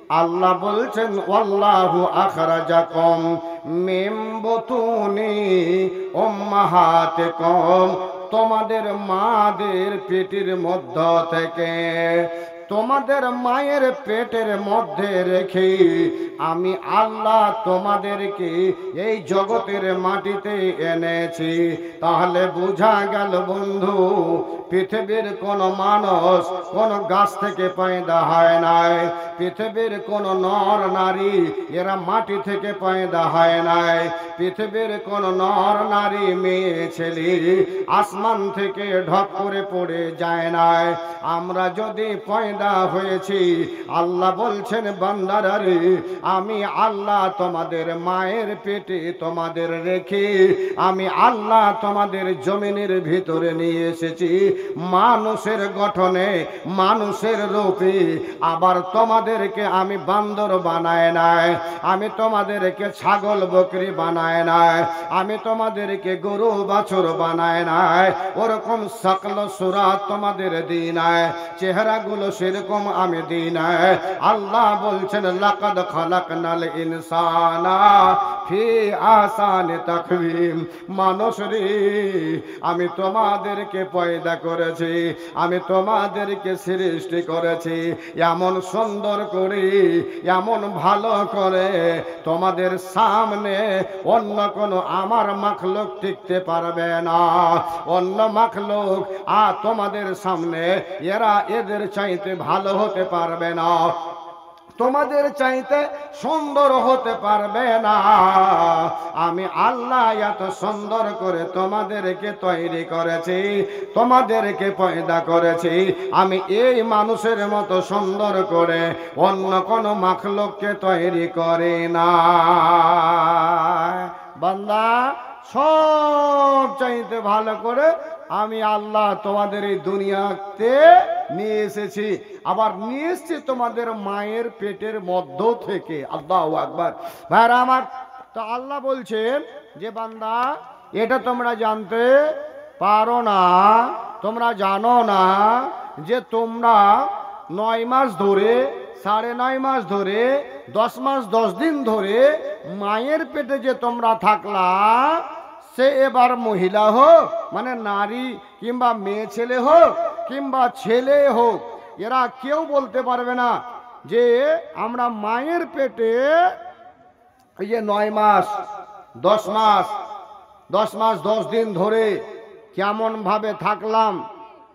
আল্লাহ বলছেন ওয়াল্লাহু আখরাজাকুম মিন বুতুনি উম্মাহাতিকুম, তোমাদের মাদের পেটের মধ্য থেকে, তোমাদের মায়ের পেটের মধ্যে রেখে আমি আল্লাহ তোমাদেরকে এই জগতের মাটিতে এনেছি। তাহলে বোঝা গেল বন্ধু, পৃথিবীর কোন মানুষ কোন গাছ থেকে পয়দা হয় নাই, পৃথিবীর কোন নর নারী এরা মাটি থেকে পয়দা হয় নাই, পৃথিবীর কোন নর নারী মেয়ে ছেলে আসমান থেকে ঢক করে পড়ে যায় নাই। আমরা যদি পয়দা হয়েছি, আল্লাহ বলছেন বান্দারা রে, আমি আল্লাহ তোমাদের মায়ের পেটে তোমাদের রেখে আমি আল্লাহ তোমাদের জমিনের ভিতরে নিয়ে এসেছি মানুষের গঠনে, মানুষের রূপে। আবার তোমাদেরকে আমি বান্দর বানায় নাই, আমি তোমাদেরকে ছাগল বকরি বানায় নাই, আমি তোমাদেরকে গরু বাছুর বানায় নাই, ওরকম সকল সুরাত তোমাদের দিই নাই, চেহারাগুলো সেরকম আমি দিই নাই। আল্লাহ বলছেন লাকাদ খালাকনাল ইনসানা ফি আহসানি তাকওয়িম, মানুষ রে আমি তোমাদেরকে পয়দা করেছি, আমি তোমাদেরকে সৃষ্টি করেছি এমন সুন্দর করে, এমন ভালো করে তোমাদের সামনে অন্য কোনো আমার মাখলুক টিকতে পারবে না। অন্য মাখলুক তোমাদের সামনে এরা এদের চাইতে ভালো হতে পারবে না, তোমাদের চাইতে সুন্দর হতে পারবে না। আমি আল্লাহ এত সুন্দর করে তোমাদেরকে তৈরি করেছি, তোমাদেরকে পয়দা করেছি, আমি এই মানুষের মতো সুন্দর করে অন্য কোনো মাখলুককে তৈরি করি না। বান্দা, সব চাইতে ভালো করে আমি আল্লাহ তোমাদের এই দুনিয়াতে নিয়ে এসেছি, আবার নিয়ে এসেছি তোমাদের মায়ের পেটের মধ্য থেকে। আল্লাহু আকবার। ভাইরা আমার, তো আল্লাহ বলছেন যে বান্দা এটা তোমরা জানতে পারো না, তোমরা জানো না যে তোমরা 9 মাস ধরে, 9.5 মাস ধরে, 10 মাস 10 দিন ধরে মায়ের পেটে যে তোমরা থাকলা, সে এবার মহিলা হোক মানে নারী কিংবা মেয়ে ছেলে হোক কিংবা ছেলে হোক, এরা কেউ বলতে পারবে না যে আমরা মায়ের পেটে এই যে 9 মাস 10 মাস 10 মাস 10 দিন ধরে কেমন ভাবে থাকলাম,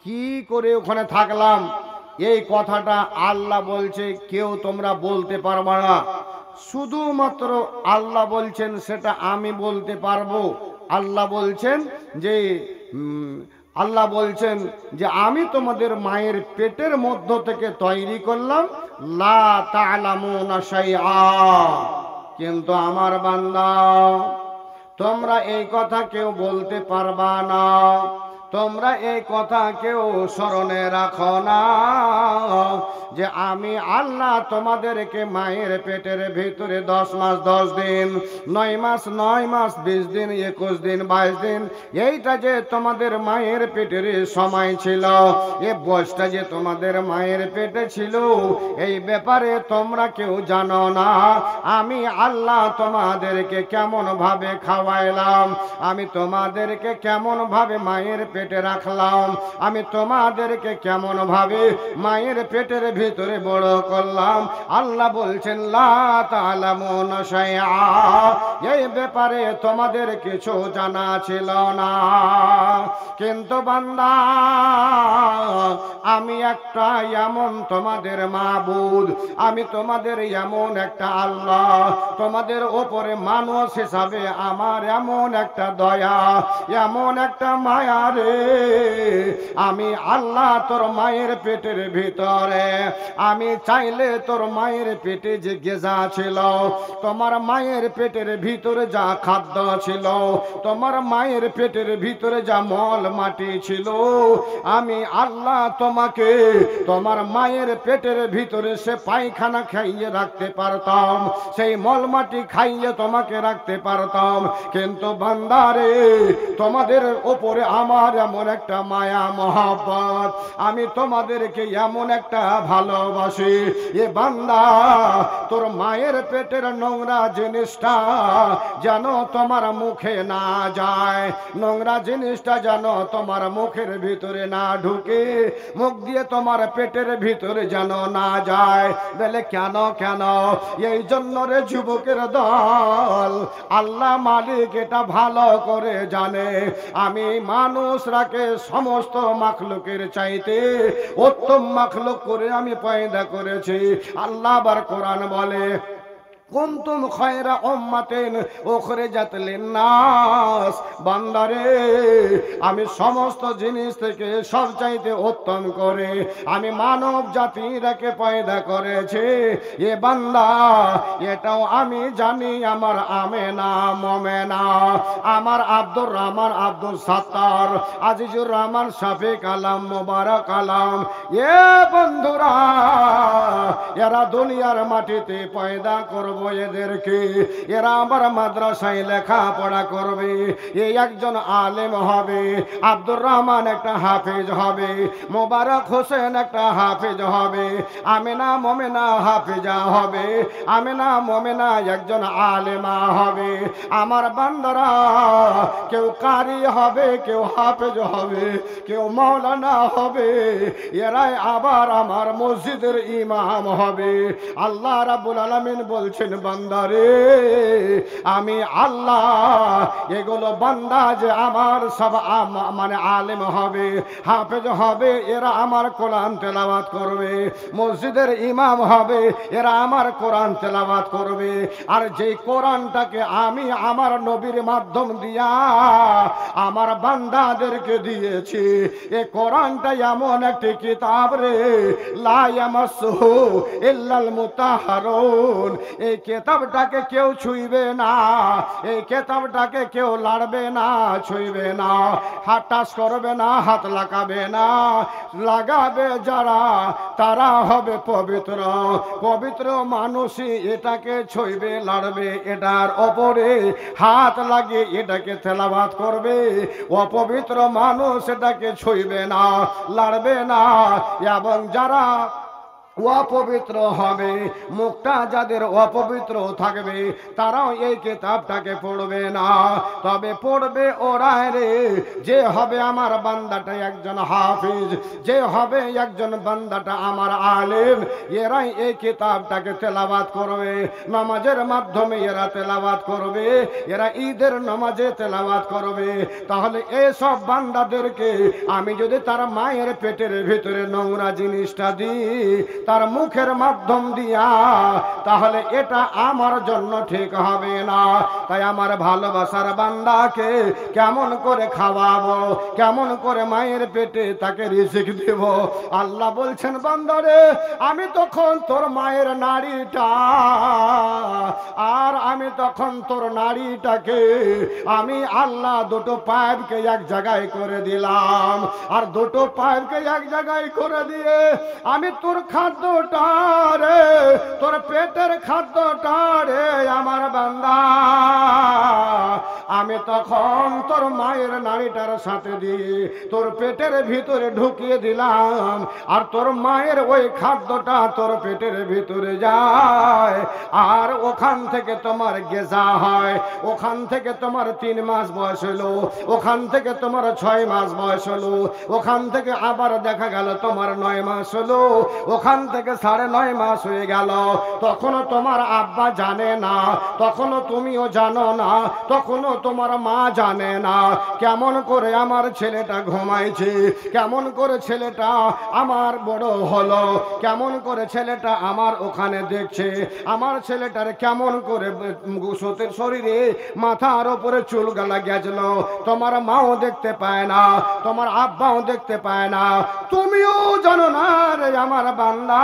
কি করে ওখানে থাকলাম, এই কথাটা আল্লাহ বলছে কেউ তোমরা বলতে পারবে না। শুধুমাত্র আল্লাহ বলছেন সেটা আমি বলতে পারবো। আল্লাহ বলছেন যে আমি তোমাদের মায়ের পেটের মধ্য থেকে তৈরি করলাম, লা তা'লামুনা শাইআ। কিন্তু আমার বান্দা, তোমরা এই কথা কেউ বলতে পারবা না, তোমরা এই কথা কেউ স্মরণে রাখো না যে আমি আল্লাহ তোমাদেরকে মায়ের পেটের ভিতরে 10 মাস 10 দিন, 9 মাস 9 মাস 20 দিন, 21 দিন, 22 দিন, এইটা যে তোমাদের মায়ের পেটের সময় ছিল, এই বয়সটা যে তোমাদের মায়ের পেটে ছিল, এই ব্যাপারে তোমরা কেউ জানো না। আমি আল্লাহ তোমাদেরকে কেমন ভাবে খাওয়াইলাম, আমি তোমাদেরকে কেমন ভাবে মায়ের পেটে রাখলাম, আমি তোমাদেরকে কেমন ভাবে মায়ের পেটের ভিতরে বড় করলাম, আল্লাহ বলছেন লা তা'লামুনা শাইআ, এই ব্যাপারে তোমাদের কিছু জানা ছিল না। কিন্তু বান্দা, আমি একটা এমন তোমাদের মাবুদ, আমি তোমাদের এমন একটা আল্লাহ, তোমাদের ওপরে মানুষ হিসাবে আমার এমন একটা দয়া, এমন একটা মায়া রে। আমি আল্লাহ তোর মায়ের পেটের ভিতরে, আমি চাইলে তোর মায়ের পেটে যে গেজা ছিল, তোমার মায়ের পেটের ভিতরে যা খাদ্য ছিল, তোমার মায়ের পেটের ভিতরে যা মল মাটি ছিল, আমি আল্লাহ তোমাকে তোমার মায়ের পেটের ভিতরে সে পায়খানা খাইয়ে রাখতে পারতাম, সেই মল মাটি খাইয়ে তোমাকে রাখতে পারতাম। কিন্তু বান্দারে, তোমাদের ওপরে আমার এমন একটা মায়া মহব্বত, আমি তোমাদেরকে এমন একটা ভালোবাসি। এ বান্দা, তোর মায়ের পেটের নোংরা জিনিসটা যেন তোমার মুখে না যায়, নোংরা জিনিসটা যেন তোমার মুখের ভিতরে না ঢুকে, মুখ দিয়ে তোমার পেটের ভিতরে যেন না যায়। বলে কেন কেন? এই জন্য রে যুবকের দল, আল্লাহ মালিক এটা ভালো করে জানে, আমি মানুষরাকে সমস্ত মাখলুকের চাইতে উত্তম মাখলুক করে আমি পয়দা করেছি। আল্লাহ আবার কোরআন বলে, কুনতুম খায়রা উম্মাতিন উখরিজাত লিন-নাস। বান্দারে, আমি সমস্ত জিনিস থেকে সবচাইতে উত্তম করে আমি মানব জাতিটাকে পয়দা করেছি। এ বান্দা, এটাও আমি জানি আমার আমেনা মোমেনা, আমার আব্দুর রহমান, আব্দুল সাত্তার, আজিজুর রহমান, শফিক আলম, মোবারক আলম, এ বন্ধুরা, এরা দুনিয়ার মাটিতে পয়দা করব এদেরকে, এরা আমার মাদ্রাসায় লেখাপড়া করবে, এই একজন আলেম হবে, আব্দুর রহমান একটা হাফেজ হবে, মোবারক হোসেন একটা হাফেজ হবে, আমেনা মোমেনা হাফেজা হবে, আমেনা মোমেনা একজন আলেমা হবে। আমার বান্দারা, কেউ কারি হবে, কেউ হাফেজ হবে, কেউ মৌলানা হবে, এরাই আবার আমার মসজিদের ইমাম হবে। আল্লাহ রাব্বুল আলামিন বলছেন, বান্দারে, আমি আল্লাহ এগুলো বান্দা যে আমার সব মানে আলেম হবে, হাফেজ হবে, এরা আমার কোরআন তেলাওয়াত করবে, মসজিদের ইমাম হবে, এরা আমার কোরআন তেলাওয়াত করবে। আর যেই কোরআনটাকে আমি আমার নবীর মাধ্যম দিয়া আমার বান্দাদেরকে দিয়েছি, এই কোরআনটা এমন একটি কিতাব রে, লা ইয়ামাসসুহু ইল্লাল মুতাহহারুন। এই কিতাবটাকে কেউ ছুঁইবে না, এই কিতাবটাকে কেউ লাড়বে না, ছুঁইবে না, হাত টাচ করবে না, হাত লাগাবে না, লাগাবে যারা তারা হবে পবিত্র। পবিত্র মানুষই এটাকে ছুঁইবে, লাড়বে, এটার ওপরে হাত লাগিয়ে এটাকে তেলাওয়াত করবে। অপবিত্র মানুষ এটাকে ছুঁইবে না, লাড়বে না। এবং যারা অপবিত্র হবে, মুখটা যাদের অপবিত্র থাকবে, তারাও এই কিতাবটাকে পড়বে না। তবে পড়বে ওরা রে, যে হবে আমার বান্দাটা একজন হাফিজ, যে হবে একজন বান্দাটা আমার আলেম, এরাই এই কিতাবটাকে তেলাওয়াত করবে। নামাজের মাধ্যমে এরা তেলাওয়াত করবে, এরা ঈদের নামাজে তেলাওয়াত করবে। তাহলে এসব বান্দাদেরকে আমি যদি তার মায়ের পেটের ভিতরে নোংরা জিনিসটা দিই তার মুখের মাধ্যম দিয়া, তাহলে এটা আমার জন্য ঠিক হবে না। তাই আমার ভালোবাসার বান্দাকে কেমন করে খাওয়াবো, কেমন করে মায়ের পেটে তাকে রিজিক দেব? আল্লাহ বলছেন, বান্দারে, আমি তখন তোর মায়ের নাড়িটা, আর আমি তখন তোর নাড়িটাকে আমি আল্লাহ দুটো পাইপকে এক জায়গায় করে দিলাম, আর দুটো পাইপকে এক জায়গায় করে দিয়ে আমি তোর খাদ্যটা রে, তোর পেটের খাদ্যটা রে আমার বান্দা, আমি তখন তোর মায়ের নাড়িটার সাথে দিয়ে তোর পেটের ভিতরে ঢুকিয়ে দিলাম। আর তোর মায়ের ওই খাদ্যটা তোর পেটের ভিতরে যায়, আর ওখান থেকে তোমার গেজা হয়, ওখান থেকে তোমার 3 মাস বয়স হলো, ওখান থেকে তোমার 6 মাস বয়স হলো, ওখান থেকে আবার দেখা গেল তোমার 9 মাস হলো, ওখান থেকে 9.5 মাস হয়ে গেল। তখনও তোমার আব্বা জানে না, তখনও তুমিও জানো না, তখনও তোমার মা জানে না কেমন করে আমার ছেলেটা ঘুমাইছে, কেমন করে ছেলেটা আমার বড় হলো, কেমন করে ছেলেটা আমার ওখানে দেখছে, আমার ছেলেটার কেমন করে শরীরে মাথার উপরে চুল গালা গেছিল, তোমার মাও দেখতে পায় না, তোমার আব্বাও দেখতে পায় না, তুমিও জানো না রে আমার বান্দা,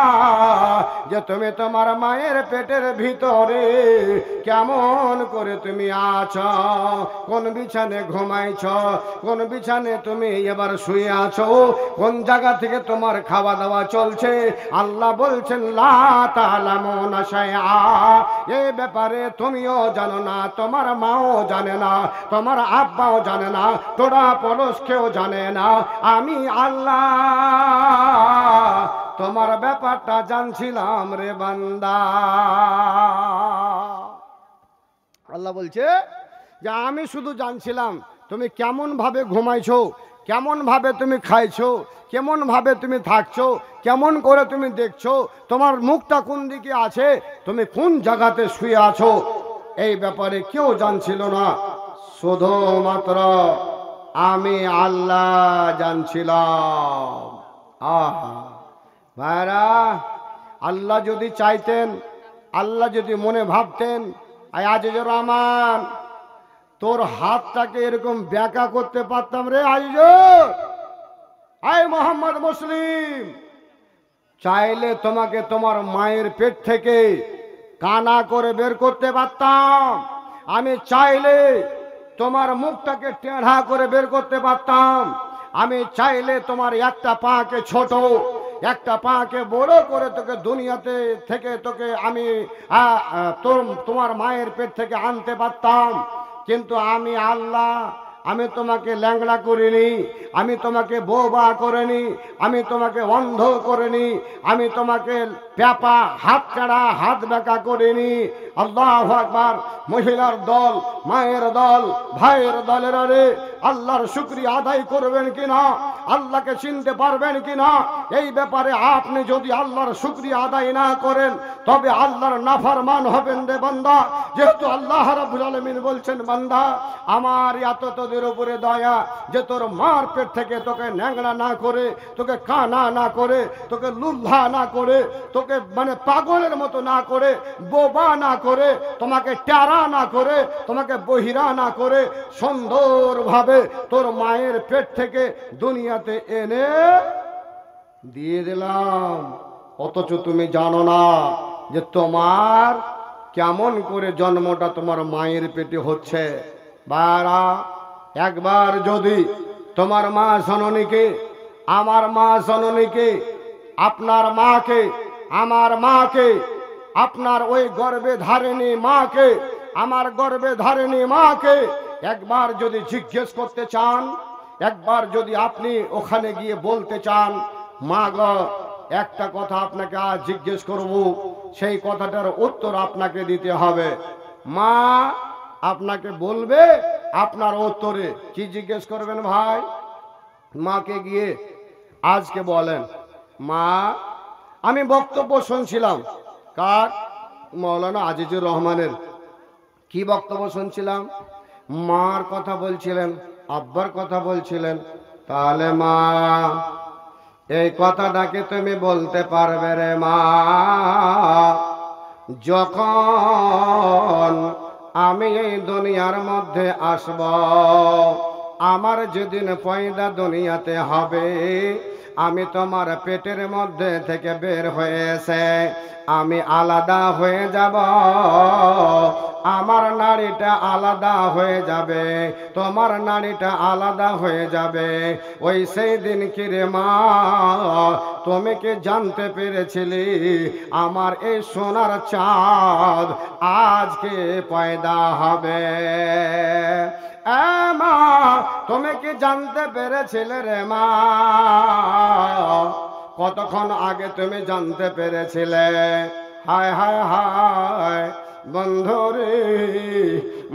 যে তুমি তোমার মায়ের পেটের ভিতরে কেমন করে তুমি আছো। কোন বিছানে ঘুমাইছ, কোন বিছানে তুমি এবার শুয়ে আছো, কোন জায়গা থেকে তোমার খাওয়া দাওয়া চলছে। আল্লাহ বলছেন লা তা'লামুনা শাইআ, এই ব্যাপারে তুমিও জানো না, তোমার মাও জানে না, তোমার আব্বাও জানে না, তোরা পড়োশ কেউ জানে না। আমি আল্লাহ তোমার ব্যাপারটা জানছিলাম রে বান্দা। আল্লাহ বলছে যে আমি শুধু জানছিলাম তুমি কেমন ভাবে ঘুমাইছো, কেমন ভাবে তুমি খাইছো, কেমন ভাবে তুমি থাকছো, কেমন করে তুমি দেখছো, তোমার মুখটা কোন দিকে আছে, তুমি কোন জায়গাতে শুয়ে আছো, এই ব্যাপারে কেউ জানছিল না, শুধুমাত্র আমি আল্লাহ জানছিলাম। আহা ভাইরা, আল্লাহ যদি চাইতেন, আল্লাহ যদি মনে ভাবতেন, আজিজুর রহমান তোর হাতটাকে এরকম ব্যাকা করতে পারতাম রে আজিজুর, আয় মোহাম্মদ মুসলিম, চাইলে তোমাকে তোমার মায়ের পেট থেকে কানা করে বের করতে পারতাম, আমি চাইলে তোমার মুখটাকে টেढ़া করে বের করতে পারতাম, আমি চাইলে তোমার একটা পাকে ছোট একটা পাকে বড় করে তোকে দুনিয়াতে থেকে তোকে আমি তোমার মায়ের পেট থেকে আনতে পারতাম। কিন্তু আমি আল্লাহ, আমি তোমাকে ল্যাংড়া করিনি, আমি তোমাকে বোবা করিনি, আমি তোমাকে অন্ধ করিনি, আমি তোমাকে প্যাপা হাত কাড়া হাত বেঁকা করিনি। আল্লাহু আকবার। মহিলার দল, মায়ের দল, ভাইয়ের দলের রে আল্লাহর শুকরিয়া আদায় করবেন কিনা, আল্লাহকে চিনতে পারবেন কিনা, এই ব্যাপারে আপনি যদি আল্লাহর শুকরিয়া আদায় না করেন তবে আল্লাহর নাফরমান হবেন রে বান্দা। যেহেতু আল্লাহ রাব্বুল আলামিন বলছেন বান্দা আমার এত তোদের উপরে দয়া যে তোর মার পেট থেকে তোকে ন্যাংড়া না করে, তোকে কানা না করে, তোকে লুল্লা না করে, তোকে মানে পাগলের মতো না করে, বোবা না করে, তোমাকে টেরা না করে, তোমাকে বহিরা না করে, সুন্দরভাবে তোর মায়ের পেট থেকে দুনিয়াতে এনে দিয়ে দিলাম। অথচ তুমি জানো না যে তোমার কেমন করে জন্মটা তোমার মায়ের পেটে হচ্ছে। বারা একবার যদি তোমার মা জননীকে, আমার মা জননীকে, আপনার মাকে, আমার মাকে, আপনার ওই গর্ভে ধারিণী মাকে, আমার গর্ভে ধারিণী মাকে একবার যদি জিজ্ঞেস করতে চান, একবার যদি আপনি ওখানে গিয়ে বলতে চান মা গো একটা কথা আপনাকে আজ জিজ্ঞেস করব, সেই কথাটার উত্তর আপনাকে দিতে হবে। মা আপনাকে বলবে, আপনার উত্তরে কি জিজ্ঞেস করবেন ভাই? মাকে গিয়ে আজকে বলেন মা আমি বক্তব্য শুনছিলাম, কার? মৌলানা আজিজুর রহমানের। কি বক্তব্য শুনছিলাম? মার কথা বলছিলেন, আব্বার কথা বলছিলেন। তাহলে মা এই কথাটাকে তুমি বলতে পারবে রে মা, যখন আমি এই দুনিয়ার মধ্যে আসব, আমার যেদিন পয়দা দুনিয়াতে হবে, আমি তোমার পেটের মধ্যে থেকে বের হয়েছে, আমি আলাদা হয়ে যাব, আমার নারীটা আলাদা হয়ে যাবে, তোমার নারীটা আলাদা হয়ে যাবে। ওই সেই দিন কি রে মা তুমি কি জানতে পেরেছিলি আমার এই সোনার চাঁদ আজকে পয়দা হবে? মা তুমি কি জানতে পেরেছিলে রে মা? কতক্ষণ আগে তুমি জানতে পেরেছিলে? হায় হায় হায় বন্ধুরে,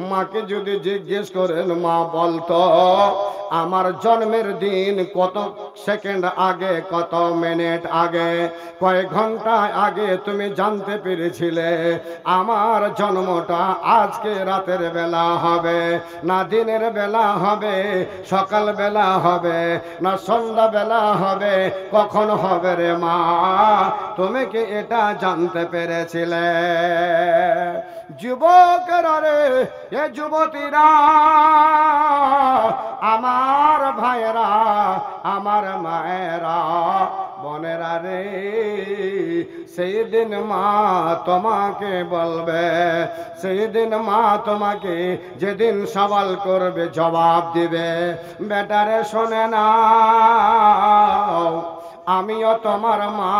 মাকে যদি জিজ্ঞেস করেন মা বলতো আমার জন্মের দিন কত সেকেন্ড আগে, কত মিনিট আগে, কয়েক ঘন্টা আগে তুমি জানতে পেরেছিলে আমার জন্মটা আজকে রাতের বেলা হবে, না দিনের বেলা হবে, সকাল বেলা হবে, না সন্ধ্যা বেলা হবে, কখন হবে রে মা? তুমি কি এটা জানতে পেরেছিলে? যুবকেরা রে, এ যুবতীরা, আমার ভাইয়েরা, আমার মায়েরা, বোনেরা রে, সেই দিন মা তোমাকে বলবে, সেই দিন মা তোমাকে যেদিন সওয়াল করবে জবাব দিবে। বেটারে শোনে নাও, আমিও তোমার মা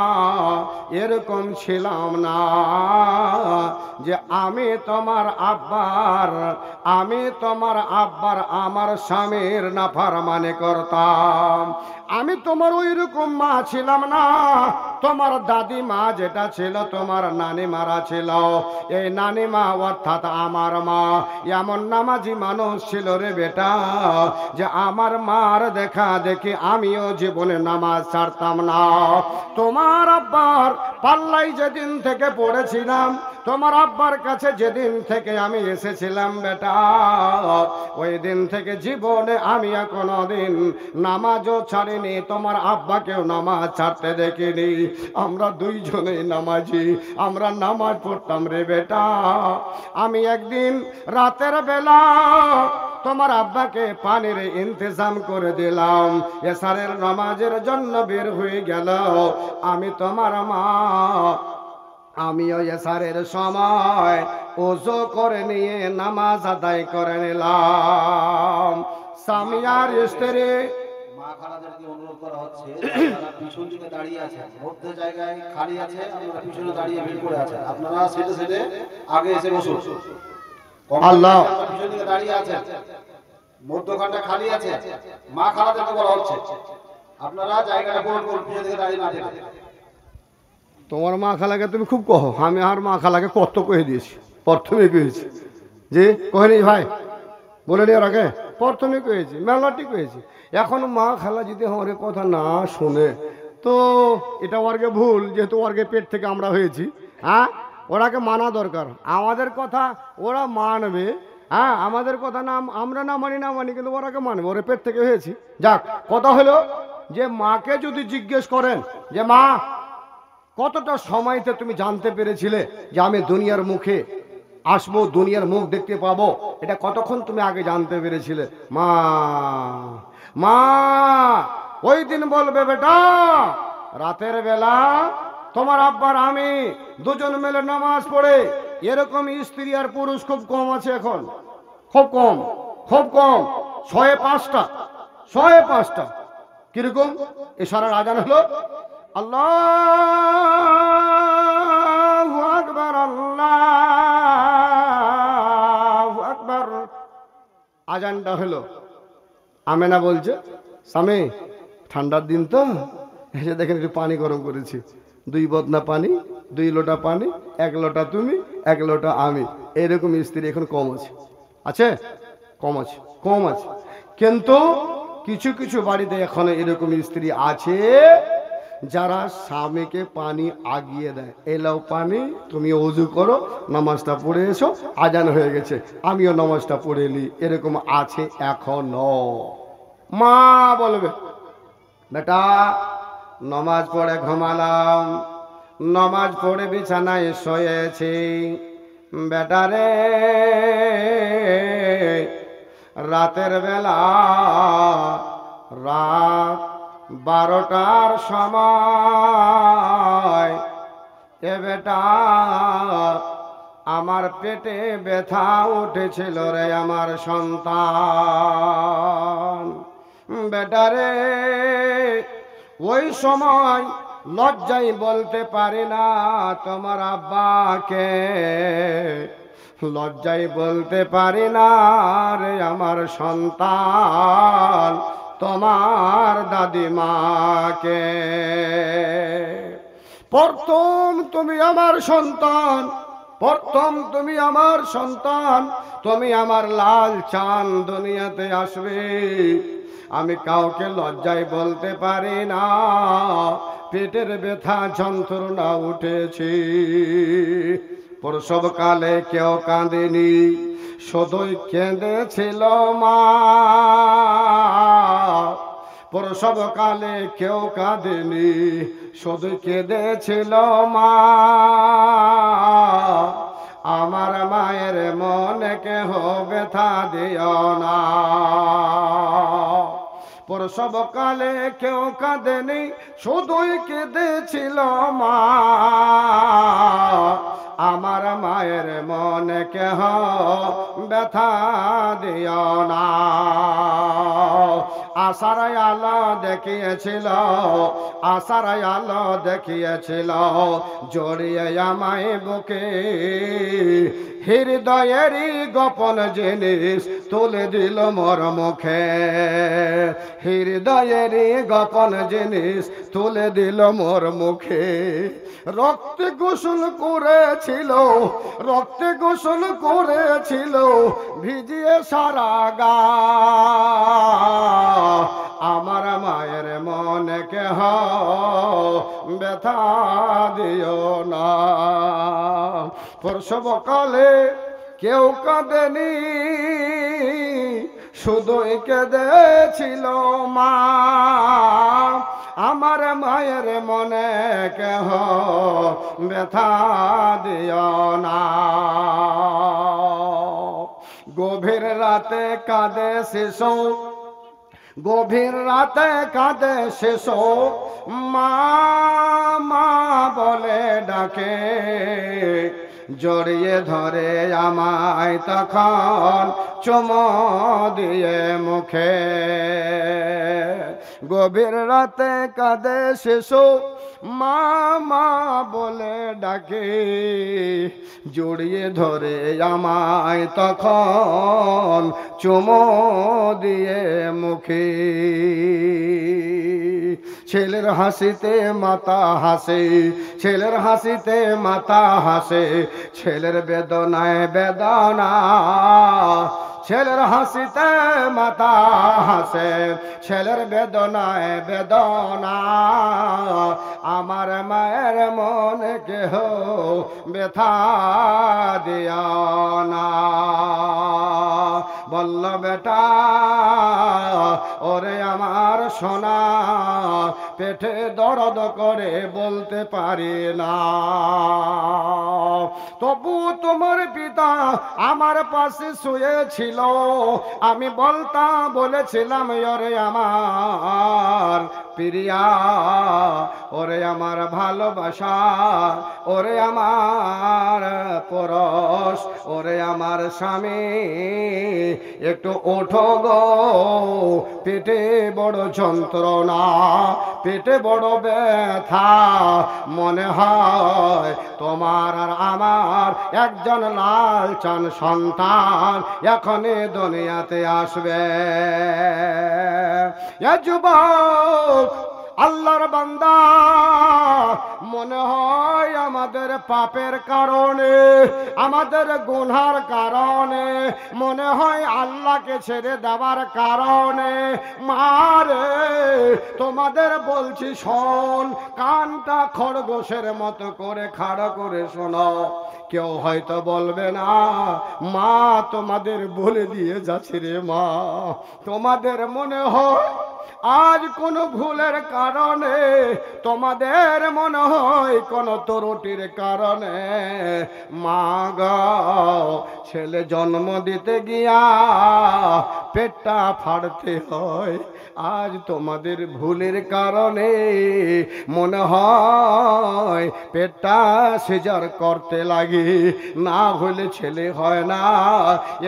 এরকম ছিলাম না যে আমি তোমার আব্বার আমার স্বামীর নাফরমানি করতাম। আমি তোমার ওই রকম মা ছিলাম না। তোমার দাদি মা যেটা ছিল, তোমার নানি মারা ছিল, এই নানি মা অর্থাৎ আমার মা এমন নামাজি মানুষ ছিল রে বেটা, যে আমার মার দেখা দেখি আমিও জীবনে নামাজ ছাড়তাম না। তোমার আব্বার পাল্লাই যেদিন থেকে পড়েছিলাম, তোমার আব্বার কাছে যেদিন থেকে আমি এসেছিলাম বেটা, ওই দিন থেকে জীবনে আমি কোনোদিন নামাজও ছাড়িনি, তোমার আব্বাকেও নামাজ ছাড়তে দেখিনি। আমরা দুইজনেই নামাজি, আমরা নামাজ পড়তাম রে বেটা। আমি একদিন রাতের বেলা তোমার আব্বাকে পানির ইন্তজাম করে দিলাম, এশারের নামাজের জন্য বের হয়ে গেল। আমি তোমার মা, আমিও এশারের সময় ওযু করে নিয়ে নামাজ আদায় করে নিলাম। সামিয়ার স্ত্রী মা খালাদেরকে অনুরোধ করা হচ্ছে, যারা পিছন দিকে দাঁড়িয়ে আছেন, মধ্যে জায়গায় খালি আছে, আপনারা পিছনে দাঁড়িয়ে ভিড় করে আছেন, আপনারা সেটে সেটে আগে এসে বসুন। আল্লাহ, পিছন দিকে দাঁড়িয়ে আছেন, মধ্যখানটা খালি আছে, মা খালাদেরকে বলা হচ্ছে আপনারা জায়গাটা পূরণ করুন, পিছন দিকে দাঁড়িয়ে না থেকে। তোমার মা খালাকে তুমি খুব কহ, আমি আর মা খালাকে কত কয়ে দিয়েছি, প্রথমে কয়েছি যে কহেনি ভাই বলে নি, ওর আগে প্রথমে কয়েছি, মেলাটি কয়েছি। এখন মা খালা যদি আমার কথা না শোনে তো এটা ওরকে ভুল, যেহেতু ওরকে পেট থেকে আমরা হয়েছি। হ্যাঁ, ওরাকে মানা দরকার, আমাদের কথা ওরা মানবে। হ্যাঁ, আমাদের কথা না আমরা না মানি কিন্তু ওরাকে মানবে, ওরা পেট থেকে হয়েছি। যাক, কথা হলো যে মাকে যদি জিজ্ঞেস করেন যে মা কতটা সময়তে তুমি জানতে পেরেছিলে যে আমি দুনিয়ার মুখে আসবো, দুনিয়ার মুখ দেখতে পাবো, এটা কতক্ষণ তুমি আগে জানতে পেরেছিলে? মা মা ওই দিন বলবে বেটা, রাতের বেলা তোমার আব্বার আমি দুজন মিলে নামাজ পড়ে, এরকম স্ত্রী আর পুরুষ খুব কম আছে এখন, খুব কম, খুব কম, 105টা। কিরকম? ইশারার আজান হলো, আল্লাহু আকবার, আল্লাহু আকবার, আজানটা হলো। আমেনা বলছে স্বামী ঠান্ডার দিন তো, এসে দেখেন একটু পানি গরম করেছি, 2 বদনা পানি, 2 লোটা পানি, 1 লোটা তুমি, 1 লোটা আমি। এরকম স্ত্রী এখন কম আছে, আছে কম আছে, কম আছে। কিন্তু কিছু কিছু বাড়িতে এখনো এরকম স্ত্রী আছে যারা স্বামীকে পানি আগিয়ে দেয়, এলাও পানি, তুমি ওযু করো, নামাজটা পড়ে এসো, আজান হয়ে গেছে, আমিও নামাজটা পড়ে নি, এরকম আছে এখনো। মা বলবে বেটা নামাজ পড়ে ঘুমালাম, নামাজ পড়ে বিছানায় শুয়েছি, বেটারে রাতের বেলা রাত 12টার সময় এ বেটা আমার পেটে ব্যথা উঠেছিল রে আমার সন্তান। বেটারে ওই সময় লজ্জায় বলতে পারি না তোমার আব্বাকে, লজ্জায় বলতে পারি না রে আমার সন্তান তোমার দাদিমাকে। প্রথম তুমি আমার সন্তান, প্রথম তুমি আমার সন্তান, তুমি আমার লাল চাঁদ দুনিয়াতে আসবে। আমি কাউকে লজ্জায় বলতে পারি না পেটের ব্যথা যন্ত্রণা উঠেছে। প্রসবকালে কেউ কাঁদেনি, শুধুই কেঁদেছিল মা। প্রসবকালে কেউ কাঁদেনি, শুধু কেঁদেছিল মা। আমার মায়ের মনে কেহ ব্যথা দিও না। প্রসবকালে কেউ কাঁদেনি, শুধুই কেঁদেছিল মা, আমার মায়ের মনে কেহ ব্যথা দিও না। আশার আলো দেখিয়েছিল, আশার আলো দেখিয়েছিল, জড়িয়ে আমায় বুকে, হৃদয়েরই গোপন জিনিস তুলে দিল মোর মুখে, হৃদয়েরই গোপন জিনিস তুলে দিল মোর মুখে। রক্তে গোসল করেছিল, রক্তে গোসল করেছিল, ভিজিয়ে সারা গা, আমার মায়ের মনে কেহ ব্যথা দিও না। প্রসবকালে কেউ কাঁদেনি, শুধুই কেঁদেছিল মা, আমার মায়ের মনে কেহ ব্যথা দিও না। গভীর রাতে কাঁদে শিশু, গভীর রাতে কাঁদে শিশু, মা মা বলে ডাকে, জড়িয়ে ধরে আমায় তখন চুমো দিয়ে মুখে। গভীর রাতে কাঁদে শিশু, মা মা বলে ডাকে, জড়িয়ে ধরে আমায় তখন চুমো দিয়ে মুখে। ছেলের হাসিতে মাতা হাসে, ছেলের হাসিতে মাতা হাসে, ছেলের বেদনায় বেদনা, ছেলের হাসিতে মাতা হাসে, ছেলের বেদনায় বেদনা, আমার মায়ের মনে কেহ ব্যথা দিও না। বলল বেটা ওরে আমার সোনা, পেটে দরদ করে বলতে পারি না, তবু তোমার পিতা আমার পাশে শুয়েছিল, আমি বলতাম বলেছিলাম ওরে আমার প্রিয়া, ওরে আমার ভালোবাসা, ওরে আমার পরশ, ওরে আমার স্বামী, একটু ওঠো গো, পেটে বড় যন্ত্রণা, পেটে বড় ব্যথা, মনে হয় তোমার আর আমার একজন লালচান সন্তান এখনই দুনিয়াতে আসবে। এ যুবক আল্লাহর বান্দা, মনে হয় আমাদের পাপের কারণে, আমাদের গুনার কারণে, মনে হয় আল্লাহকে ছেড়ে দেওয়ার কারণে, মারে তোমাদের বলছি শোন, কানটা খরগোশের মতো করে খাড়া করে শোনো। কেউ হয়তো বলবে না মা তোমাদের বলে দিয়ে যাচ্ছে রে মা, তোমাদের মনে হয় আজ কোনো ভুলের কারণে, তোমাদের মনে হয় কোনো ত্রুটির কারণে মা গো ছেলে জন্ম দিতে গিয়া পেটটা ফাড়তে হয়, আজ তোমাদের ভুলের কারণে মনে হয় পেটটা সিজার করতে লাগে, না হলে ছেলে হয় না,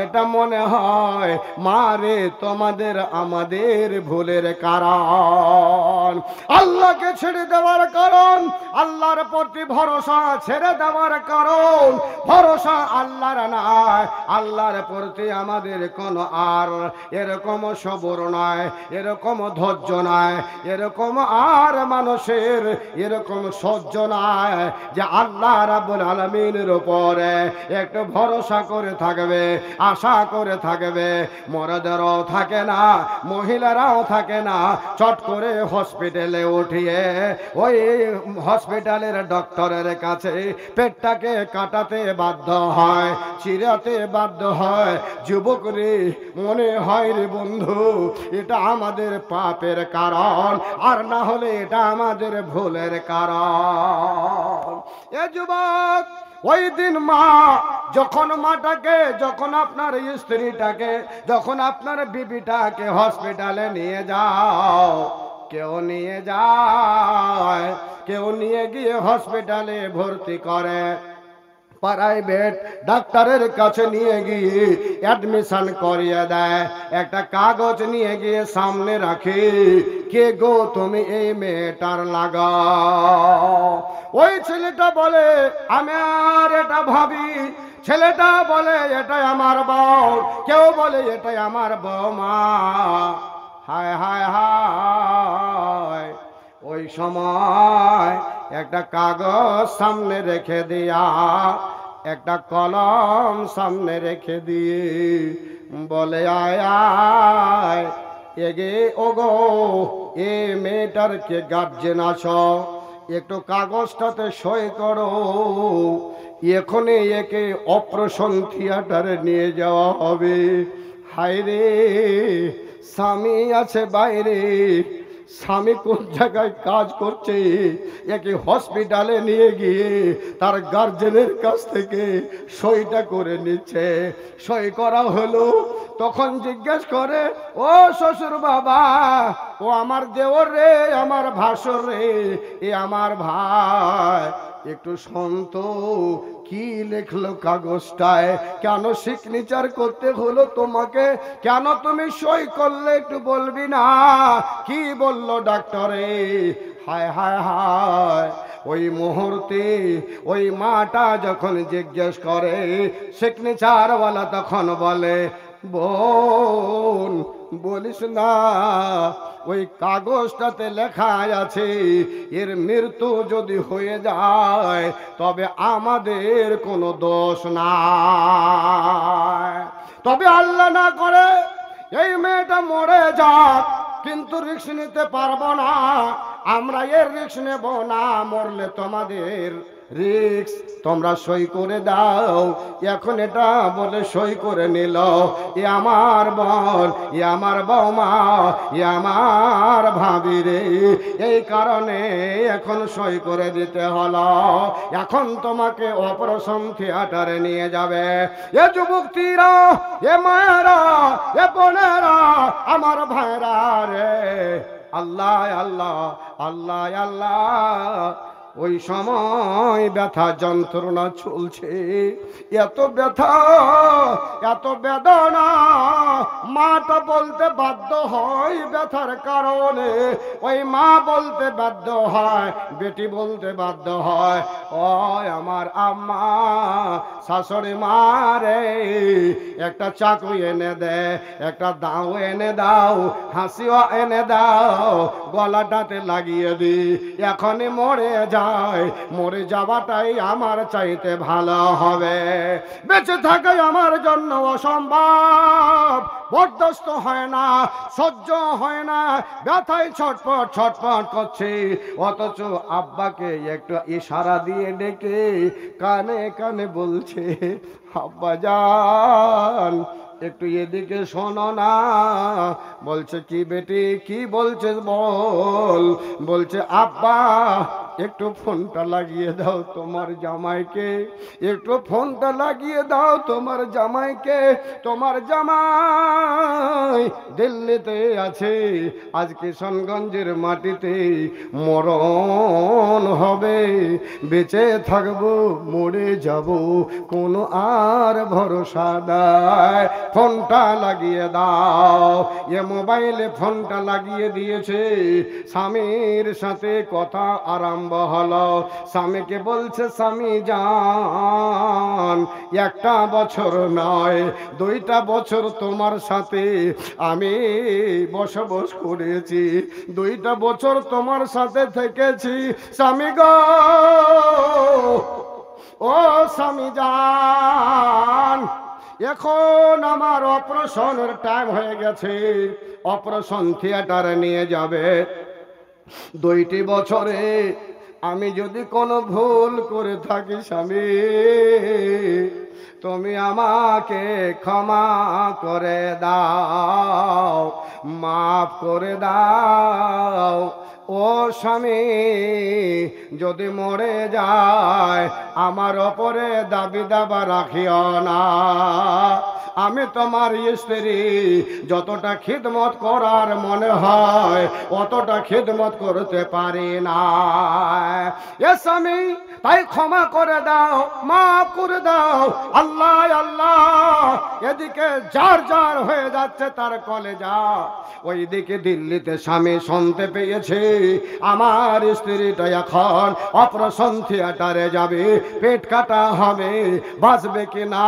এটা মনে হয় মারে তোমাদের আমাদের ভুলের কারণ। আল্লাহকে ছেড়ে দেওয়ার কারণ, আল্লাহর প্রতি ভরসা ছেড়ে দেওয়ার কারণ, ভরসা আল্লাহর নাই, আল্লাহর প্রতি আমাদের কোনো আর এরকম সবর নয়, এরকম ধৈর্য নয়, এরকম আর মানুষের এরকম সহ্য নয় যে আল্লাহ রাব্বুল আলামিনের উপরে একটু ভরসা করে থাকবে, আশা করে থাকবে। মরদেরও থাকে না, মহিলারাও থাকে না, চট করে হসপিটালে উঠিয়ে ওই হসপিটালের ডক্টরের কাছে পেটটাকে কাটাতে বাধ্য হয়, চিরাতে বাধ্য হয়। যুবক রে, মনে হয় রে বন্ধু এটা আমাদের পাপের কারণ, আর না হলে এটা আমাদের ভুলের কারণ। এ যুবক, ওই দিন মা যখন মাটাকে, যখন আপনার স্ত্রীটাকে, যখন আপনার বিবিটাকে হসপিটালে নিয়ে যাও, কেউ নিয়ে যায়, কেউ নিয়ে গিয়ে হসপিটালে ভর্তি করে, প্রাইভেট ডাক্তারের কাছে নিয়ে গিয়ে অ্যাডমিশন করিয়ে দেয়। একটা কাগজ নিয়ে গিয়ে সামনে রাখি, কে গো তুমি এই মেয়েটার লাগাও। ওই ছেলেটা বলে আমি আর এটা ভাবি, ছেলেটা বলে এটাই আমার বউ, কেউ বলে এটাই আমার বৌমা। হায় হায় হায়, ওই সময় একটা কাগজ সামনে রেখে দিয়া, একটা কলম সামনে রেখে দিয়ে বলে আয় আয় এগে ওগো এ মেয়েটার কে গার্জেন আছো, একটু কাগজটাতে সই করো, এখনই একে অপারেশন থিয়েটারে নিয়ে যাওয়া হবে। হায় রে, স্বামী আছে বাইরে, স্বামী কোন জায়গায় কাজ করছে, একে হসপিটালে নিয়ে গিয়ে তার গার্জেনের কাছ থেকে সইটা করে নিচ্ছে। সই করা হলো, তখন জিজ্ঞেস করে ও শ্বশুর বাবা, ও আমার দেওর রে, আমার ভাসুর রে, এ আমার ভাই, একটু শান্ত, কি লিখলো কাগজটায়, কেন সিগনেচার করতে হলো তোমাকে, কেন তুমি সই করলে একটু বলবি না, কি বললো ডাক্তারে? হায় হায় হায়, ওই মুহূর্তে ওই মাটা যখন জিজ্ঞেস করে সিগনেচারওয়ালা তখন বলে বোন বলিস না, ওই কাগজটাতে লেখা আছে এর মৃত্যু যদি হয়ে যায় তবে আমাদের কোনো দোষ নাই, তবে আল্লাহ না করে এই মেয়েটা মরে যাক, কিন্তু রিস্ক নিতে পারবো না, আমরা এর রিস্ক নেব না, মরলে তোমাদের রিস্ক, তোমরা সই করে দাও। এখন এটা বলে সই করে নিল, এ আমার বোন, এ আমার বৌমা, এ আমার ভাবি রে, এই কারণে এখন সই করে দিতে হলো। এখন তোমাকে অপারেশন থিয়েটারে নিয়ে যাবে। এ যুবতীরা, এ মায়েরা, এ বোনেরা, আমার ভাইরা রে, আল্লাহ আল্লাহ আল্লাহ আল্লাহ, ওই সময় ব্যথা যন্ত্রণা চলছে, এত ব্যথা এত বেদনা, মাটা বলতে বাধ্য হয় ব্যথার কারণে, ওই মা বলতে বাধ্য হয়, বেটি বলতে বাধ্য হয় ও আমার আম্মা, শাশুড়ি মা রে, একটা চাকু এনে দে, একটা দাও এনে দাও, হাসিও এনে দাও, গলাটাতে লাগিয়ে দি, এখনই মরে যায়, মরে যাওয়াটাই আমার চাইতে ভালো হবে, বেঁচে থাকাই আমার জন্য অসম্ভব, বরদাস্ত হয় না, সহ্য হয় না, ব্যথায় ছটপট ছটপট করছে, অথচ আব্বাকে একটু ইশারা দিয়ে ডেকে কানে কানে বলছে আব্বা জান একটু এদিকে শোনো না। বলছে কি বেটি, কি বলছিস বল? বলছে আব্বা একটু ফোনটা লাগিয়ে দাও তোমার জামাইকে, একটু ফোনটা লাগিয়ে দাও তোমার জামাইকে, তোমার জামাই দিল্লিতে আছে, আজ কিশনগঞ্জের মাটিতে মরণ হবে, বেঁচে থাকবো মরে যাব, কোনো আর ভরসা নাই, ফোনটা লাগিয়ে দাও। এ মোবাইলে ফোনটা লাগিয়ে দিয়েছে, স্বামীর সাথে কথা আরম্ভ হলো, স্বামীকে বলছে স্বামী জান, একটা বছর নয় 2টা বছর তোমার সাথে আমি বসবাস করেছি, 2টা বছর তোমার সাথে থেকেছি স্বামী গো, ও স্বামী জান, এখন আমার অপারেশনের টাইম হয়ে গেছে, অপারেশন থিয়েটারে নিয়ে যাবে, 2টি বছরে আমি যদি কোনো ভুল করে থাকি স্বামী, তুমি আমাকে ক্ষমা করে দাও, মাফ করে দাও, ও স্বামী যদি মরে যায় আমার ওপরে দাবি দাবা রাখিও না, আমি তোমার স্ত্রী, যতটা খিদমত করার মনে হয় অতটা খিদমত করতে পারি না। এ স্বামী, তাই ক্ষমা করে দাও, মাফ করে দাও। আল্লাহ আল্লাহ, এদিকে যার যার হয়ে যাচ্ছে তার কলেজা, ওইদিকে দিল্লিতে স্বামী শুনতে পেয়েছে আমার স্ত্রীটা এখন অপারেশন থিয়েটারে যাবে, পেট কাটা হবে, বাঁচবে কি না।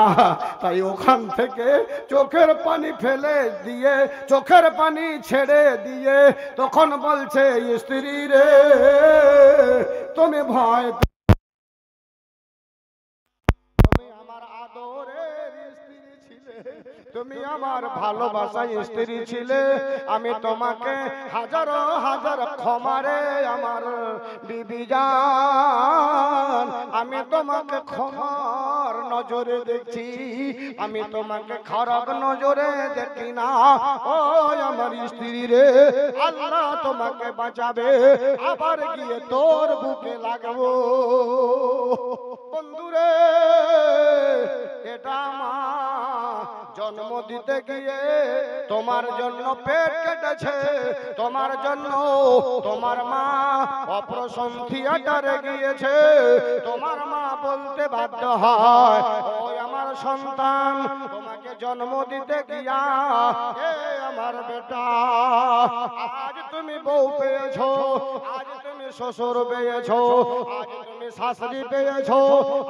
তাই ওখান থেকে চোখের পানি ফেলে দিয়ে, চোখের পানি ছেড়ে দিয়ে তখন বলছে, স্ত্রী রে তুমি ভয়, তুমি আমার আদরের স্ত্রী ছিলে, তুমি আমার ভালোবাসার স্ত্রী ছিলে। আমি তোমাকে হাজারো হাজার ক্ষমারে আমার বিবি জান, আমি তোমাকে ক্ষমার নজরে দেখছি, আমি তোমাকে খারাপ নজরে দেখি না। ও আমার স্ত্রী রে, আল্লাহ তোমাকে বাঁচাবে, আবার গিয়ে তোর বুকে লাগবো। বন্ধুরে, এটা মা জন্ম দিতে গিয়ে তোমার জন্য পেট কেটেছে, তোমার জন্য তোমার মা অপারেশন থিয়েটারে গিয়েছে। তোমার মা বলতে বাধ্য হয়, ওই আমার সন্তান, তোমাকে জন্ম দিতে গিয়া এ আমার বেটা, আজ তুমি বউ পেয়েছো, আজ তুমি শ্বশুর পেয়েছো, আজ তুমি শাশুড়ি পেয়েছো,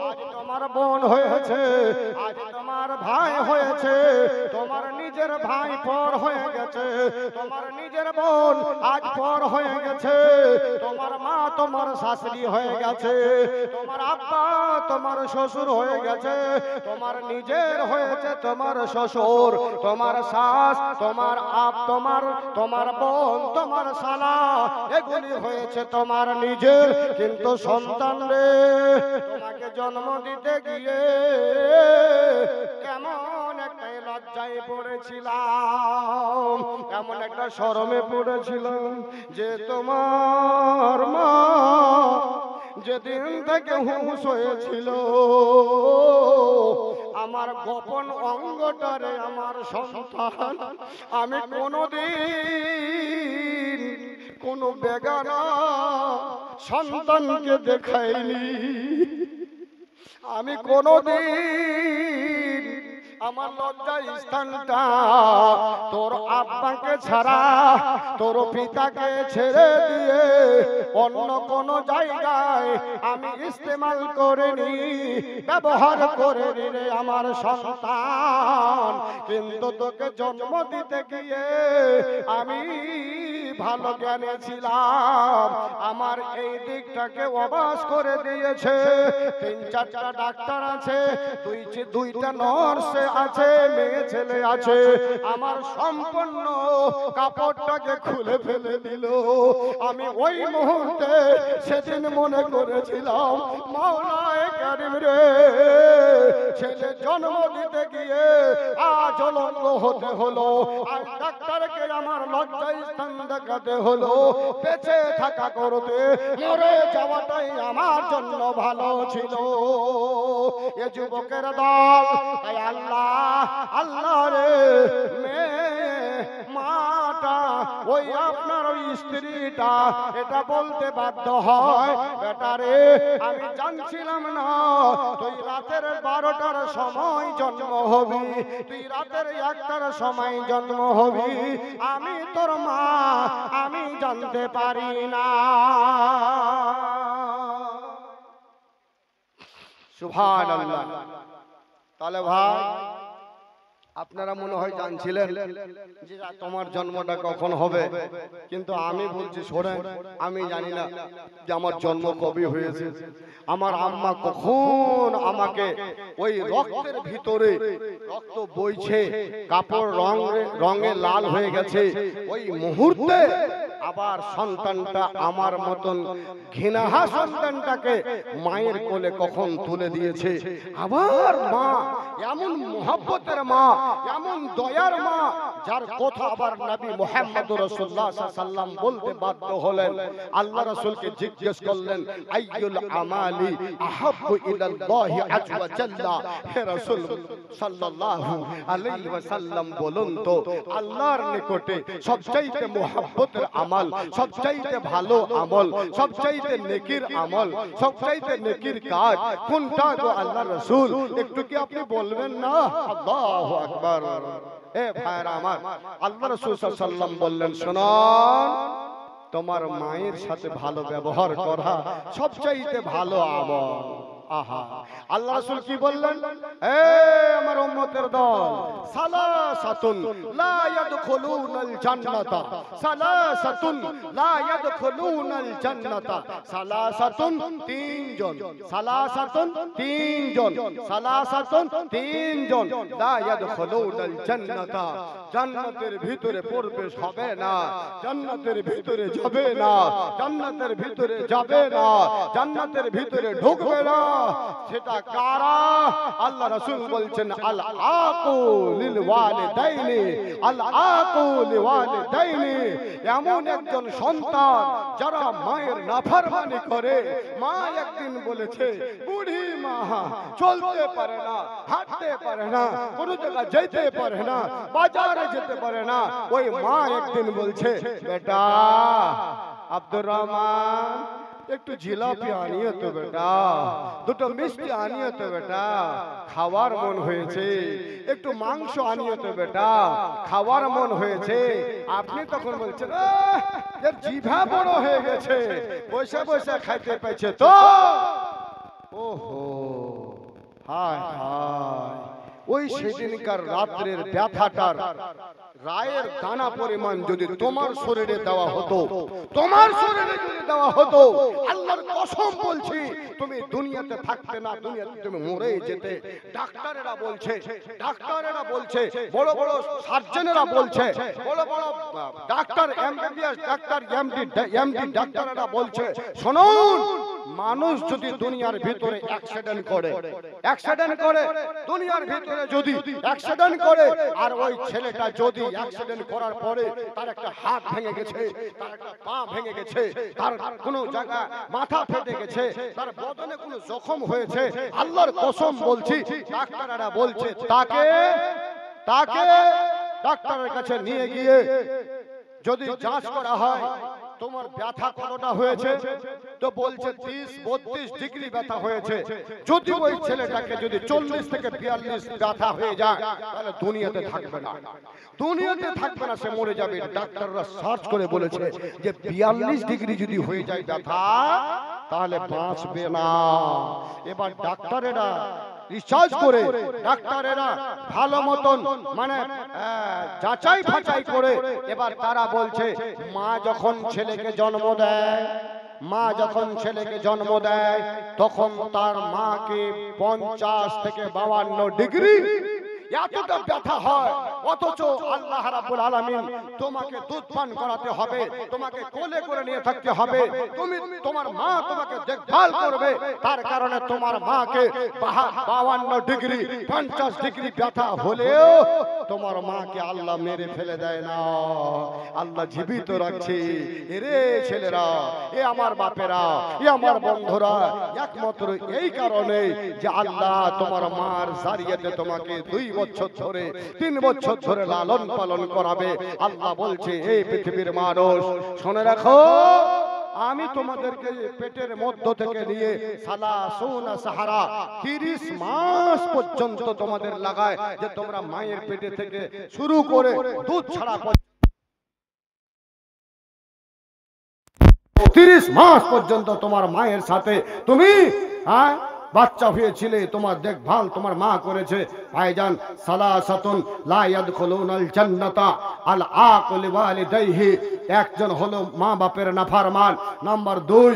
আজ তোমার বোন হয়েছে, আজ তোমার ভাই হয়েছে, তোমার নিজের ভাই পর হয়ে গেছে, তোমার নিজের বোন আজ পর হয়ে গেছে, তোমার মা তোমার শাশুড়ি হয়ে গেছে, তোমার আব্বা তোমার শ্বশুর হয়ে গেছে, তোমার নিজের হয়েছে তোমার শ্বশুর, তোমার শাশ, তোমার তোমার বোন, তোমার শালা, এগুলি হয়েছে তোমার নিজের। কিন্তু সন্তান রে, তোমাকে জন্ম দিতে গিয়ে কেমন একটা লজ্জায় পড়েছিলাম, এমন একটা শরমে পড়েছিলাম যে তোমার মা যেদিন থেকে হুঁশ হয়েছিল, আমার গোপন অঙ্গটারে আমার সন্তান আমি কোনোদিন কোনো বেগানা সন্তানকে দেখাইনি, আমি কোনোদিন আমার লজ্জা স্থানটা তোর আব্বাকে ছাড়া, তোর পিতাকে ছেড়ে দিয়ে অন্য কোন জায়গায় আমি ইস্তেমাল করিনি, ব্যবহার করিনি রে আমার সন্তান। কিন্তু তোকে জন্ম দিতে গিয়ে আমি ভালো জ্ঞানে ছিলাম, আমার এই দিকটাকে অবাস করে দিয়েছে। 3-4টা ডাক্তার আছে, দুইটা নার্স আছে, মেয়ে ছেলে আছে, আমার সম্পূর্ণ কাপড়টাকে খুলে ফেলে দিল। আমি ওই মুহূর্তে সেদিন মনে করেছিলাম, মাওলায়ে কারীম রে, ছেলে জন্ম দিতে গিয়ে আজ অলঙ্গ হতে হলো, আর ডাক্তারকে আমার লজ্জা স্থান দেখাতে হলো, বেঁচে থাকা করতে মরে যাওয়াটাই আমার জন্য ভালো ছিল। এ যুবকের দল, তাই আল্লাহ রে, মাটা ওই আপনার ওই স্ত্রীটা এটা বলতে বাধ্য হয়, বেটা রে আমি জানছিলাম না তুই রাতের 12টার সময় জন্ম হবি, তুই রাতের 1টার সময় জন্ম হবি, আমি তোর মা আমি জানতে পারি না। সুবহানাল্লাহ। তাহলে ভাই, আপনারা মনে হয় জানছিলেন যে তোমার জন্মটা কখন হবে, কিন্তু আমি বলছি শোনেন, আমি জানি না যে আমার জন্ম কবে হয়েছে, আমার আম্মা কখন আমাকে ওই রক্তের ভিতরে রক্ত বইছে, কাপড় রঙে লাল হয়ে গেছে, ওই মুহূর্তে আবার সন্তানটা আমার মতন ঘৃণাহা সন্তানটাকে মায়ের কোলে কখন তুলে দিয়েছে, আবার মা এমন মুহাব্বতের মা, এমন দয়ার মা, যার কথা আবার নবী মুহাম্মদুর রাসূলুল্লাহ সাল্লাল্লাহু আলাইহি ওয়াসাল্লাম বলতে বাধ্য হলেন। আল্লাহ রাসূলকে জিজ্ঞেস করলেন, আইয়ুল আমালি আহাব্বু ইলাল্লাহি আযজা ওয়া জাল্লা। হে রাসূল সাল্লাল্লাহু আলাইহি ওয়াসাল্লাম, বলুন তো আল্লাহর নিকটে সবচাইতে মুহাব্বতের আমল, সবচাইতে ভালো আমল, সবচাইতে নেকির আমল, সবচাইতে নেকির কাজ কোনটা গো আল্লাহ রাসূল? একটু কি আপনি বলবেন না? আল্লাহু আকবার। এ ভাইরা আমার, আল্লাহ রাসূল সাল্লাল্লাহু আলাইহি ওয়াসাল্লাম বললেন, শুনুন, তোমার মায়ের সাথে ভালো ব্যবহার করা সবচাইতে ভালো আমল। আহা, আল্লাহ রাসূল কি বললেন? এ আমার উম্মতের দল, সালাসাতুন লা ইয়াদখুলুনাল জান্নাতা, সালাসাতুন লা ইয়াদখুলুনাল জান্নাতা। সালাসাতুন তিনজন, সালাসাতুন তিনজন, সালাসাতুন তিনজন লা ইয়াদখুলুনাল জান্নাতা, জান্নাতের ভিতরে প্রবেশ হবে না, জান্নাতের ভিতরে যাবে না, জান্নাতের ভিতরে যাবে না, জান্নাতের ভিতরে ঢুকবে না। সেটা কারা? আল্লাহ রাসূল বলছেন, আল আকু লিল ওয়ালিদাইনি, আল আকু লিল ওয়ালিদাইনি। এমন একজন সন্তান যারা মায়ের নাফরমানি করে। মা একদিন বলেছে, বুড়ি মা চলতে পারে না, হাঁটতে পারে না, কোন জায়গায় যেতে পারে না, বাজারে যেতে পারে না। ওই মা একদিন বলছে, বেটা আব্দুর রহমান, একটু জিলাপি আনিয়ে তো বেটা, দুটো মিষ্টি আনিয়ে তো বেটা, খাওয়ার মন হয়েছে, একটু মাংস আনিয়ে তো বেটা, খাওয়ার মন হয়েছে। আপনি তখন বলছেন, এর জিভা বড় হয়ে গেছে, বসে বসে খাইতে পাইছে তো। ওহো, হায় হায়, ওই সেদিনকার রাত্রের ব্যথাটার রায়ের দানা পরিমাণ যদি তোমার শরীরে দেওয়া হতো, তোমার শরীরে যদি দেওয়া হতো, আল্লাহর কসম বলছি, তুমি দুনিয়াতে থাকতে না, দুনিয়াতে তুমি মরেই যেতে। ডাক্তারেরা বলছে, ডাক্তারেরা বলছে, বড় বড় সার্জনেরা বলছে, বড় বড় ডাক্তার, এমবিবিএস ডাক্তার, এমডি ডাক্তারেরা বলছে, শুনুন, মানুষ যদি দুনিয়ার ভিতরে অ্যাক্সিডেন্ট করে, অ্যাক্সিডেন্ট করে, দুনিয়ার ভিতরে যদি অ্যাক্সিডেন্ট করে, আর ওই ছেলেটা যদি অ্যাক্সিডেন্ট করার পরে তার একটা হাত ভেঙে গেছে, তার একটা পা ভেঙে গেছে, তার কোনো জায়গা মাথা ফেটে গেছে, তার বদনে কোনো জখম হয়েছে, আল্লাহর কসম বলছি, ডাক্তাররা বলছে তাকে ডাক্তারের কাছে নিয়ে গিয়ে যদি যাঞ্চ করা হয়, তোমার ব্যথা কতটা হয়েছে, তো বলছে 30-32 ডিগ্রি ব্যথা হয়েছে। যদি ওই ছেলেটাকে যদি 40 থেকে 42 ব্যথা হয়ে যায়, তাহলে দুনিয়াতে থাকবে না, দুনিয়াতে থাকবে না, সে মরে যাবে। ডাক্তাররা সার্চ করে বলেছে যে 42 ডিগ্রি যদি হয়ে যায় ব্যথা, তাহলে বাঁচবে না। এবার ডাক্তারেরা রিসার্চ করে, ডাক্তারেরা ভালো মতন মানে যাচাই ফাচাই করে, এবার তারা বলছে, মা যখন ছেলেকে জন্ম দেয়, মা যখন ছেলেকে জন্ম দেয়, তখন তার মাকে 50 থেকে 52 ডিগ্রি এতটা ব্যথা হয়, অথচ আল্লাহ রাব্বুল আলামিন তোমাকে দুধ পান করাতে হবে, তোমাকে কোলে করে নিয়ে থাকতে হবে, তুমি তোমার মা তোমাকে দেখভাল করবে। তার কারণে তোমার মাকে 52 ডিগ্রি 50 ডিগ্রি ব্যথা হলেও তোমার মাকে আল্লাহ মেরে ফেলে দেয় না, আল্লাহ জীবিত রাখছে। এরে ছেলেরা, এ আমার বাপেরা, এ আমার বন্ধুরা, একমাত্র এই কারণে যে আল্লাহ তোমার মার জারিয়াতে তোমাকে 2 বছর ধরে 3 বছর ধরে লালন পালন করাবে। আল্লাহ বলছে, এই পৃথিবীর মানুষ শুনে রাখো, আমি তোমাদেরকে পেটের মধ্য থেকে নিয়ে সালাসুনা সাহারা 30 মাস পর্যন্ত তোমাদের লাগায়, যে তোমরা মায়ের পেটে থেকে শুরু করে দুধ ছাড়া 30 মাস পর্যন্ত তোমার মায়ের সাথে তুমি বাচ্চা হয়েছিলে, তোমার দেখভাল তোমার মা করেছে। ভাইজান, সালাসাতুন লা ইয়াদখুলুনাল জান্নাতা, আল আকুল ওয়ালিদাইহি, একজন হলো মা বাপের নাফরমান। নাম্বার 2,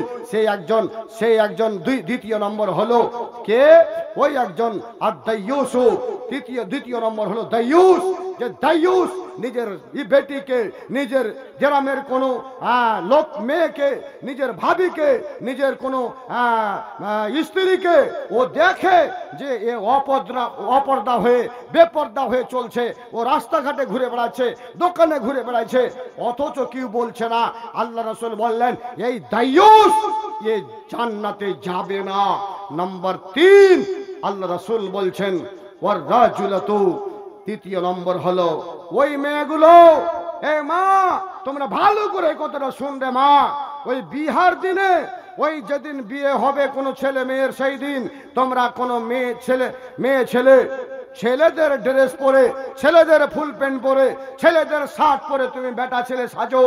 সেই একজন দ্বিতীয় নম্বর হলো কে? ওই একজন আদ-দাইয়ুস। দ্বিতীয় নম্বর হলো দাইয়ুস। যে দায়ুস নিজের বেটিকে, নিজের গ্রামের কোনো লোক মেয়েকে, নিজের ভাবিকে, নিজের কোনো স্ত্রীকে ও দেখে যে এ অপর্দা হয়ে বেপর্দা হয়ে চলছে, ও রাস্তাঘাটে ঘুরে বেড়াচ্ছে, দোকানে ঘুরে বেড়াচ্ছে, অথচ কেউ বলছে না। আল্লাহ রাসূল বললেন এই দায়ুস এ জান্নাতে যাবে না। নম্বর 3 আল্লাহ রাসূল বলছেন ওয়ার রাজুলাতু, তৃতীয় নম্বর হলো ওই মেয়েগুলো। এ মা, তোমরা ভালো করে কথাটা শুনবে মা, ওই বিহার দিনে, ওই যেদিন বিয়ে হবে কোনো ছেলে মেয়ের, সেই দিন তোমরা কোনো মেয়ে ছেলে ছেলেদের ড্রেস পরে, ছেলেদের ফুল প্যান্ট পরে, ছেলেদের শার্ট পরে তুমি বেটা ছেলে সাজো।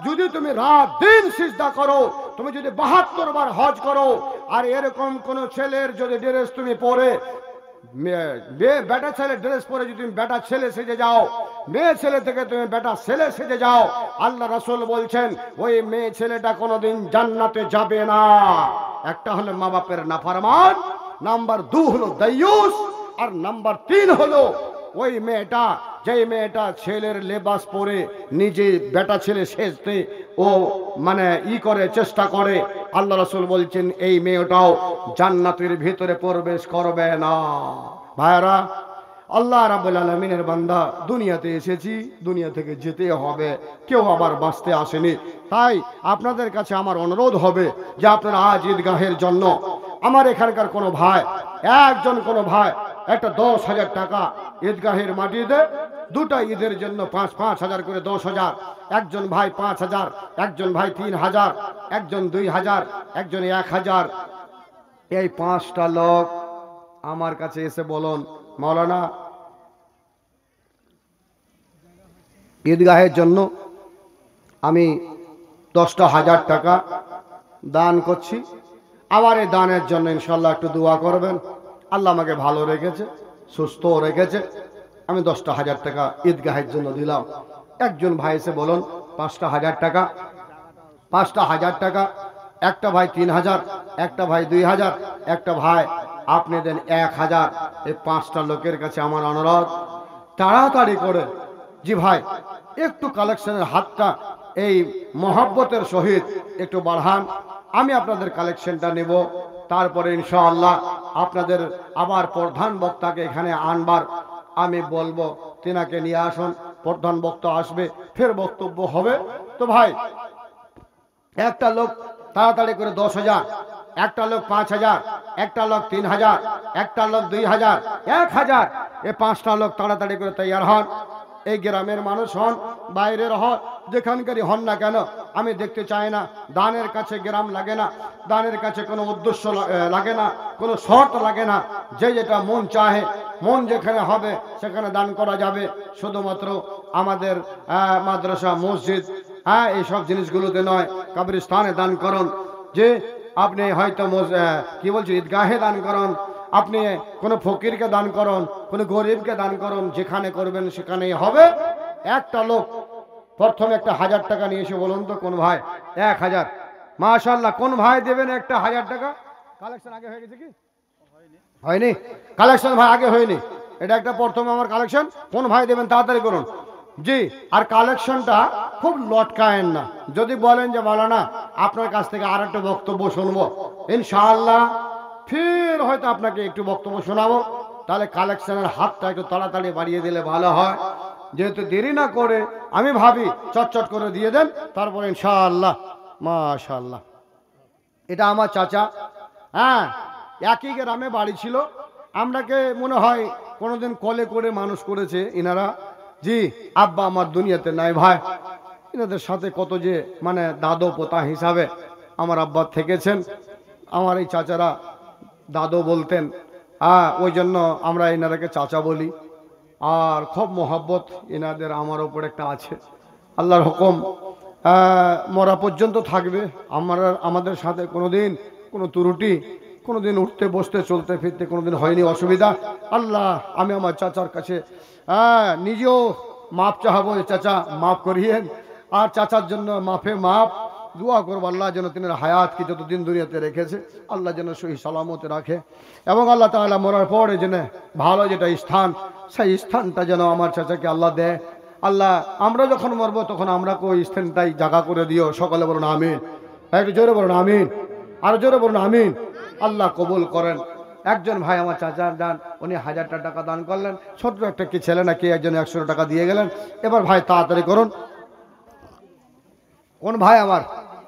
যদি তুমি রাত দিন সিজদা করো, তুমি যদি 72 বার হজ করো, আর এরকম কোন ছেলের যদি ড্রেস তুমি পরে, বেটা ছেলে ড্রেস পরে যদি তুমি বেটা ছেলে সেজে যাও, মেয়ে ছেলে থেকে তুমি বেটা ছেলে সেজে যাও, আল্লাহ রাসূল বলছেন ওই মেয়ে ছেলেটা কোনোদিন জান্নাতে যাবে না। একটা হলো মা বাপের নাফরমান, নাম্বার 2 হলো দায়ুস, আর নাম্বার 3 হলো ওই মেয়েটা, যেই মেয়েটা ছেলের লেবাস পরে নিজে বেটা ছেলে সেজতে ও মানে করে চেষ্টা করে। আল্লাহ রাসূল বলছেন এই মেয়েটাও জান্নাতের ভিতরে প্রবেশ করবে না। ভাইরা, আল্লাহ রাব্বুল আলামিনের বান্দা, দুনিয়াতে এসেছি, দুনিয়া থেকে যেতে হবে, কেউ আবার বাঁচতে আসেনি। তাই আপনাদের কাছে আমার অনুরোধ হবে যে আপনারা আজ ঈদগাহের জন্য আমার এখানকার কোনো ভাই, কোনো ভাই একটা 10,000 টাকা ঈদগাহের মাটিতে দুটা ঈদের জন্য 5,000 করে 10,000, একজন ভাই 5,000, একজন ভাই 3,000, একজন 2,000, একজন 1,000, এই 5টা লোক আমার কাছে এসে বলুন মাওলানা ঈদগাহের জন্য আমি 10,000 টাকা দান করছি, আবার এই দানের জন্য ইনশাল্লাহ একটু দোয়া করবেন। আল্লাহ আমাকে ভালো রেখেছে, সুস্থ রেখেছে, আমি 10,000 টাকা ঈদগাহের জন্য দিলাম। একজন ভাই এসে বলুন 5,000 টাকা, 5,000 টাকা, একটা ভাই 3,000, একটা ভাই 2,000, একটা ভাই আপনি দেন 1,000। এই 5টা লোকের কাছে আমার অনুরোধ, তাড়াতাড়ি করে জি ভাই একটু কালেকশনের হাতটা এই মহব্বতের সহিত একটু বাড়ান, আমি আপনাদের কালেকশনটা নেব। তারপরে ইনশাআল্লাহ আপনাদের আবার প্রধান বক্তাকে এখানে আনবার আমি বলবো, তিনাকে নিয়ে আসুন, প্রধান বক্তা আসবে, ফের বক্তব্য হবে। তো ভাই একটা লোক তাড়াতাড়ি করে 10,000, একটা লোক 5,000, একটা লোক 3,000, একটা লোক 2,000, 1,000, এই 5টা লোক তাড়াতাড়ি করে তৈয়ার হন। এই গ্রামের মানুষ হন, বাইরের হন, যেখানকারই হন না কেন, আমি দেখতে চাই না। দানের কাছে গ্রাম লাগে না, দানের কাছে কোনো উদ্দেশ্য লাগে না, কোনো শর্ত লাগে না, যে যেটা মন চাহে, মন যেখানে হবে সেখানে দান করা যাবে। শুধুমাত্র আমাদের মাদ্রাসা, মসজিদ, এইসব জিনিসগুলোতে নয়, কবরস্থানে দান করুন। যে আপনি হয়তো কি বলছি ঈদগাহে দান করুন, আপনি কোনো ফকিরকে দান করুন, কোনো গরিবকে দান করুন, যেখানে করবেন সেখানেই হবে। একটা লোক প্রথমে একটা 1,000 টাকা নিয়ে এসে বলুন তো কোন ভাই? 1,000, মাশাআল্লাহ। কোন ভাই দেবেন একটা 1,000 টাকা? কালেকশন আগে হয়ে গেছে কি হয়নি? কালেকশন ভাই আগে হয়নি, এটা একটা প্রথম আমার কালেকশন। কোন ভাই দেবেন তাড়াতাড়ি করুন জি। আর কালেকশনটা খুব লটকায়েন না, যদি বলেন যে মাওলানা আপনার কাছ থেকে আর একটা বক্তব্য শুনবো, ইনশাআল্লাহ ফির হয়তো আপনাকে একটু বক্তব্য শোনাবো, তাহলে কালেকশনের হাতটা একটু তাড়াতাড়ি বাড়িয়ে দিলে ভালো হয়। যেহেতু দেরি না করে আমি ভাবি চটচট করে দিয়ে দেন, তারপরে ইনশাআল্লাহ। মাশাআল্লাহ, এটা আমার চাচা, একই গ্রামে বাড়ি ছিল। আমরাকে মনে হয় কোনোদিন কোলে করে মানুষ করেছে ইনারা জি। আব্বা আমার দুনিয়াতে নাই ভাই, এনাদের সাথে কত যে মানে দাদো পোতা হিসাবে আমার আব্বা থেকেছেন। আমার এই চাচারা দাদো বলতেন, ওই জন্য আমরা এনারাকে চাচা বলি। আর খুব মোহাব্বত এনাদের আমার ওপর একটা আছে, আল্লাহর হুকুম মরা পর্যন্ত থাকবে। আমাদের সাথে কোনোদিন কোনো ত্রুটি, কোনোদিন উঠতে বসতে চলতে ফিরতে কোনোদিন হয়নি অসুবিধা। আল্লাহ, আমি আমার চাচার কাছে নিজেও মাপ চাহাবো, চাচা মাফ করিয়েন, আর চাচার জন্য মাফে মাপ দোয়া করবো। আল্লাহ যেন তিনি হায়াতকে যতদিন দুনিয়াতে রেখেছে আল্লাহ যেন সহি সালামতে রাখে, এবং আল্লাহ তাআলা মরার পরে যেন ভালো যেটা স্থান সেই স্থানটা যেন আমার চাচাকে আল্লাহ দেয়। আল্লাহ আমরা যখন মরবো তখন আমরা ওই স্থানটাই জায়গা করে দিও। সকলে বলুন আমিন। একটু জোরে বলুন আমিন, আর জোরে বলুন আমিন। আল্লাহ কবুল করেন। একজন ভাই আমার চাচা যান, উনি 1000টা টাকা দান করলেন। ছোট্ট একটা কি ছেলে নাকি একজন 100 টাকা দিয়ে গেলেন। এবার ভাই তাড়াতাড়ি করুন। কোন ভাই আমার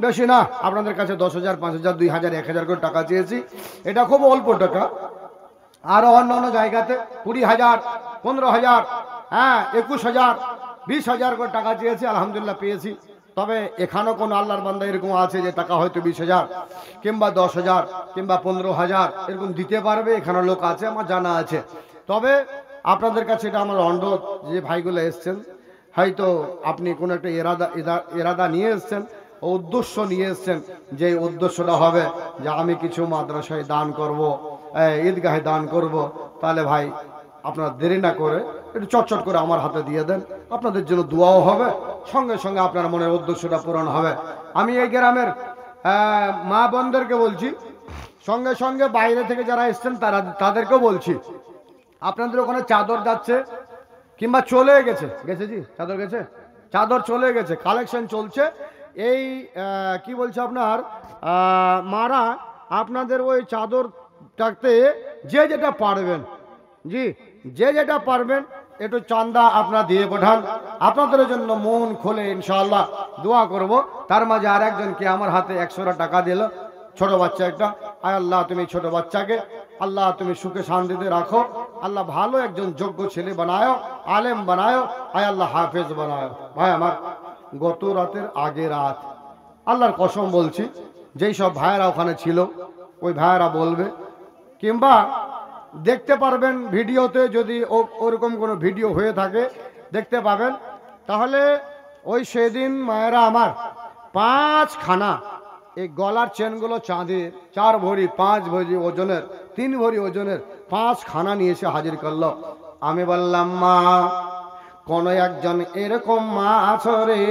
বেশি না, আপনাদের কাছে 10,000, 5,000, 2,000, 1,000 করে টাকা চেয়েছি। এটা খুব অল্প টাকা। আরো অন্য জায়গাতে 20,000, 15,000, হ্যাঁ 21,000, 20,000 করে টাকা চেয়েছি। আলহামদুলিল্লাহ পেয়েছি। তবে এখানেও কোন আল্লাহর বান্দা এরকম আছে যে টাকা হয়তো 20,000 কিংবা 10,000 কিংবা 15,000 এরকম দিতে পারবে, এখানে লোক আছে আমার জানা আছে। তবে আপনাদের কাছে এটা আমার অনুরোধ, যে ভাইগুলো এসছেন হয়তো আপনি কোনো একটা এরাদা নিয়ে এসছেন, উদ্দেশ্য নিয়ে এসছেন, যে উদ্দেশ্যটা হবে যে আমি কিছু মাদ্রাসায় দান করব, ঈদগাহে দান করব, তাহলে ভাই আপনারা দেরি না করে একটু চটচট করে আমার হাতে দিয়ে দেন। আপনাদের জন্য দোয়াও হবে, সঙ্গে সঙ্গে আপনার মনের উদ্দেশ্যটা পূরণ হবে। আমি এই গ্রামের মা বোনদেরকে বলছি, সঙ্গে সঙ্গে বাইরে থেকে যারা এসছেন তাদেরকেও বলছি, আপনাদের ওখানে চাদর যাচ্ছে কিংবা চলে গেছে, জি চাদর গেছে, চাদর চলে গেছে, কালেকশন চলছে। এই কি বলছে আপনার মারা, আপনাদের ওই চাদরটাতে যে যেটা পারবেন, জি যে যেটা পারবেন একটু চান্দা আপনারা দিয়ে পাঠান। আপনাদের জন্য মন খুলে ইনশাআল্লাহ দোয়া করব। তার মাঝে আর একজনকে আমার হাতে 100 টাকা দিল, ছোট বাচ্চা একটা। আয় আল্লাহ তুমি ছোট বাচ্চাকে আল্লাহ তুমি সুখে শান্তিতে রাখো। আল্লাহ ভালো একজন যোগ্য ছেলে বানায়, আলেম বানায়, আয় আল্লাহ হাফেজ বানায়। ভাই আমার গত রাতের আগে রাত আল্লাহর কসম বলছি, যেই সব ভাইয়েরা ওখানে ছিল ওই ভাইয়েরা বলবে, কিংবা দেখতে পারবেন ভিডিওতে, যদি ওরকম কোনো ভিডিও হয়ে থাকে দেখতে পাবেন, তাহলে ওই সেদিন মায়েরা আমার 5 খানা এই গলার চেনগুলো চাঁদের 4 ভরি 5 ভরি ওজনের 3 ভরি ওজনের 5 খানা নিয়ে এসে হাজির করলো। আমি বললাম মা, কোন একজন এরকম মা আছো রে,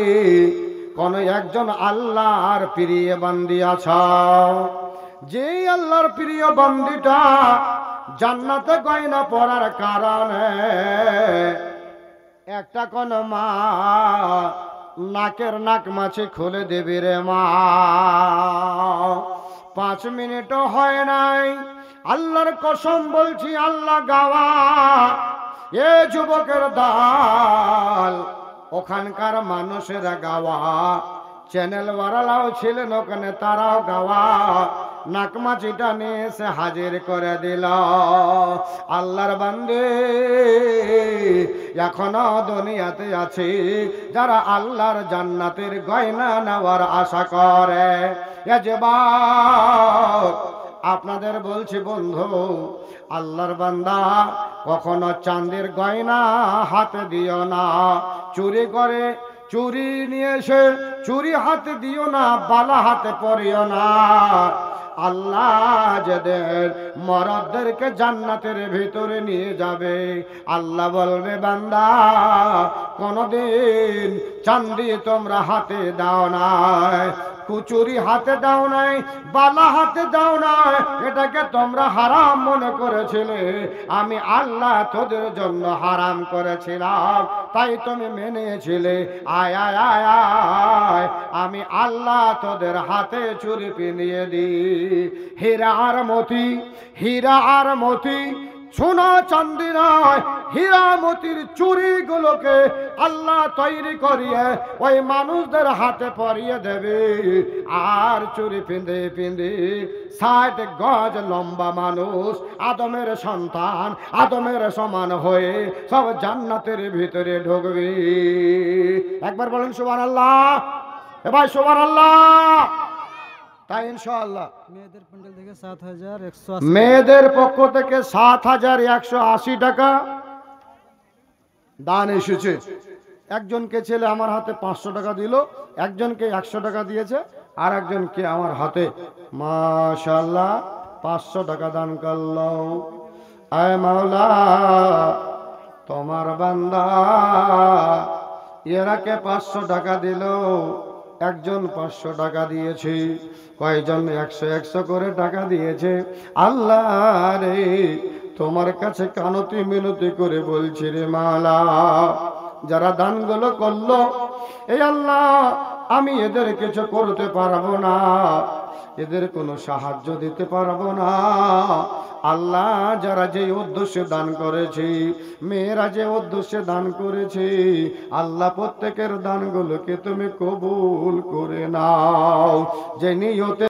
কোন একজন আল্লাহর প্রিয় বান্দি আছো, যে আল্লাহর প্রিয় বান্দিটা জান্নাতে গয়না পরার কারণে একটা কোন মা নাকের নাক মাছি খুলে দেবে রে মা। 5 মিনিটও হয় নাই, আল্লাহর কসম বলছি, আল্লাহ গাওয়া এ যুবকের দল, ওখানকার মানুষেরা গাওয়া, চ্যানেল ওয়ালাও ছিলেন ওখানে, তারাও গাওয়া নাকমাচিটা নিয়ে এসে হাজির করে দিল। আল্লাহর বান্দে এখনো দুনিয়াতে আছে যারা আল্লাহর জান্নাতের গয়না নেওয়ার আশা করে। এ যুবক আপনাদের বলছি বন্ধু, আল্লাহর বান্দা কখনো চাঁদের গয়না হাতে দিও না, চুরি করে চুরি নিয়ে এসে চুরি হাতে দিও না, বালা হাতে পরিও না। আল্লাহ যাদের মরদদেরকে জান্নাতের ভিতরে নিয়ে যাবে, আল্লাহ বলবে বান্দা কোনদিন চাঁদি তোমরা হাতে দাও নাই, কুচুরি হাতে দাও নাই, বালা হাতে দাও নাই, এটাকে তোমরা হারাম মনে করেছিলে, আমি আল্লাহ তোদের জন্য হারাম করেছিলাম, তাই তুমি মেনেছিলে। আয় আয় আয় আয়, আমি আল্লাহ তোদের হাতে চুরি পিনিয়ে দিই। হীরা আর মতি, হীরা আর মতি, সোনা চাঁদি নয়, হীরা মতির চুরিগুলোকে আল্লাহ তৈরি করিয়ে ওই মানুষদের হাতে পরিয়ে দেবে। আর চুরি পিঁধে পিঁধে 60 গজ লম্বা মানুষ, আদমের সন্তান, আদমের সমান হয়ে সব জান্নাতের ভিতরে ঢুকবে। একবার বলেন সুবহানাল্লাহ। এবার সুবহানাল্লাহ। তাই ইনশাআল্লাহ মেয়েদের প্যান্ডেল থেকে 7,180, মেয়েদের পক্ষ থেকে 7,180 টাকা দান এসেছে। একজনকে ছেলে আমার হাতে 500 টাকা দিল, একজনকে 100 টাকা দিয়েছে, আর একজনকে আমার হাতে মাশাআল্লাহ 500 টাকা দান করলো। আয় মাওলা, তোমার বান্দা এরাকে 500 টাকা দিল, একজন 500 টাকা দিয়েছে, কয়জন 100 100 করে টাকা দিয়েছে। আল্লাহ রে, তোমার কাছে কানতি মিনতি করে বলছি রে মাওলা, যারা দানগুলো করলো এই আল্লাহ, আমি এদের কিছু করতে পারবো না, এদের কোনো সাহায্য দিতে পারবো না। আল্লাহ, যারা যে উদ্দেশ্যে দান করেছে, মেয়েরা যে উদ্দেশ্যে দান করেছে, আল্লাহ প্রত্যেকের দানগুলোকে তুমি কবুল করে নাও। যে নিয়তে